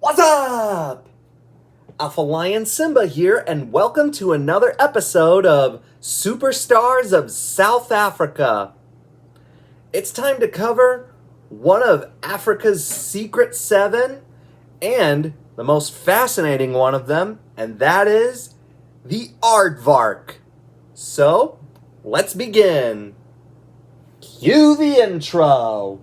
What's up? Alpha Lion Simba here, and welcome to another episode of Superstars of South Africa. It's time to cover one of Africa's secret seven and the most fascinating one of them, and that is the Aardvark. So, let's begin. Cue the intro.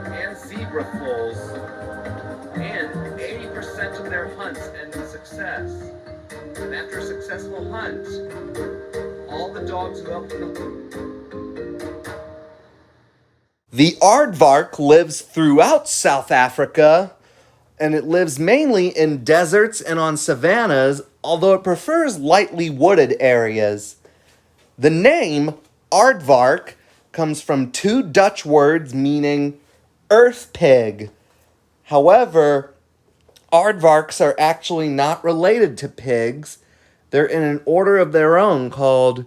And zebra foals, and 80% of their hunts end in success. And after a successful hunt, all the dogs who helped The aardvark lives throughout South Africa, and it lives mainly in deserts and on savannas, although it prefers lightly wooded areas. The name aardvark comes from two Dutch words meaning earth pig. However, aardvarks are actually not related to pigs. They're in an order of their own called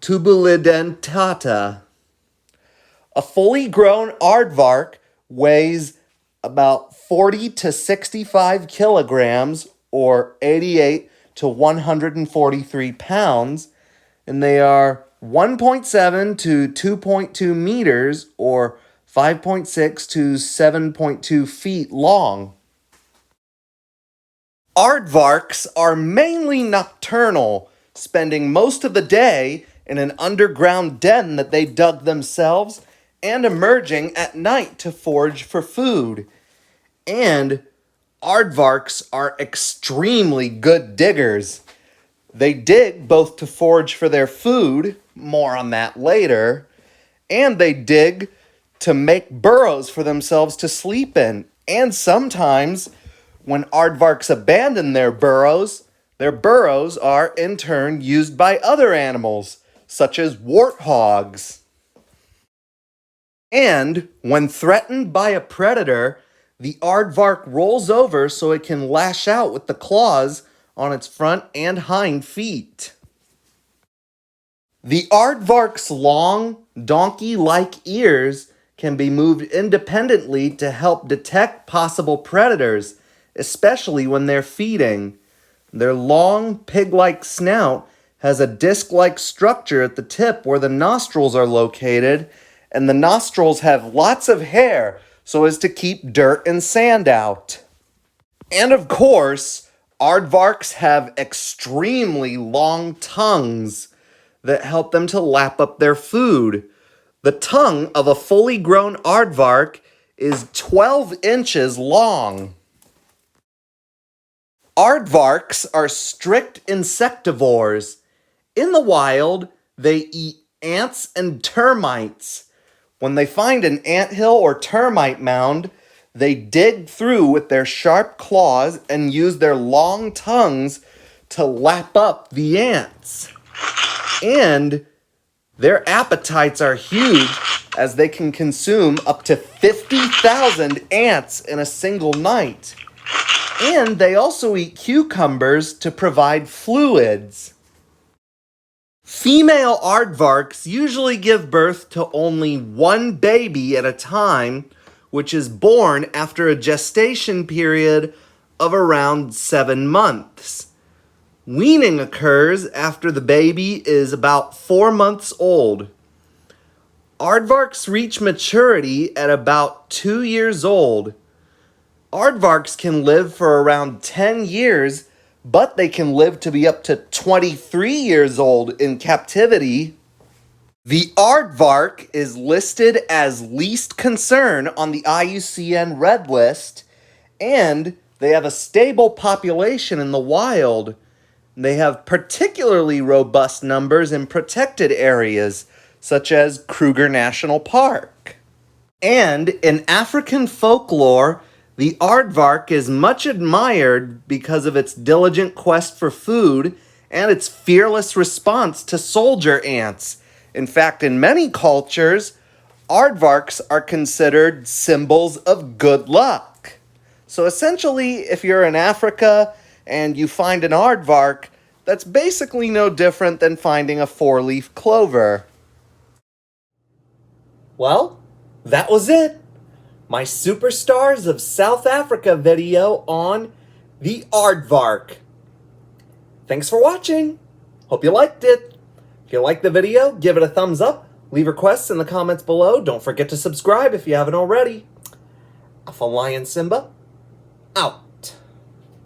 Tubulidentata. A fully grown aardvark weighs about 40 to 65 kilograms or 88 to 143 pounds, and they are 1.7 to 2.2 meters or 5.6 to 7.2 feet long. Aardvarks are mainly nocturnal, spending most of the day in an underground den that they dug themselves and emerging at night to forage for food. And aardvarks are extremely good diggers. They dig both to forage for their food, more on that later, and they dig to make burrows for themselves to sleep in. And sometimes, when aardvarks abandon their burrows are in turn used by other animals, such as warthogs. And when threatened by a predator, the aardvark rolls over so it can lash out with the claws on its front and hind feet. The aardvark's long, donkey-like ears can be moved independently to help detect possible predators, especially when they're feeding. Their long, pig-like snout has a disc-like structure at the tip where the nostrils are located, and the nostrils have lots of hair so as to keep dirt and sand out. And of course, aardvarks have extremely long tongues that help them to lap up their food. The tongue of a fully grown aardvark is 12 inches long. Aardvarks are strict insectivores. In the wild, they eat ants and termites. When they find an anthill or termite mound, they dig through with their sharp claws and use their long tongues to lap up the ants. And their appetites are huge as they can consume up to 50,000 ants in a single night. And they also eat cucumbers to provide fluids. Female aardvarks usually give birth to only one baby at a time, which is born after a gestation period of around 7 months. Weaning occurs after the baby is about 4 months old. Aardvarks reach maturity at about 2 years old. Aardvarks can live for around 10 years, but they can live to be up to 23 years old in captivity. The aardvark is listed as least concern on the IUCN Red List, and they have a stable population in the wild. They have particularly robust numbers in protected areas, such as Kruger National Park. And in African folklore, the aardvark is much admired because of its diligent quest for food and its fearless response to soldier ants. In fact, in many cultures, aardvarks are considered symbols of good luck. So essentially, if you're in Africa and you find an aardvark, that's basically no different than finding a four-leaf clover. Well, that was it. My Superstars of South Africa video on the aardvark. Thanks for watching. Hope you liked it. If you liked the video, give it a thumbs up. Leave requests in the comments below. Don't forget to subscribe if you haven't already. Alpha Lion Simba, out.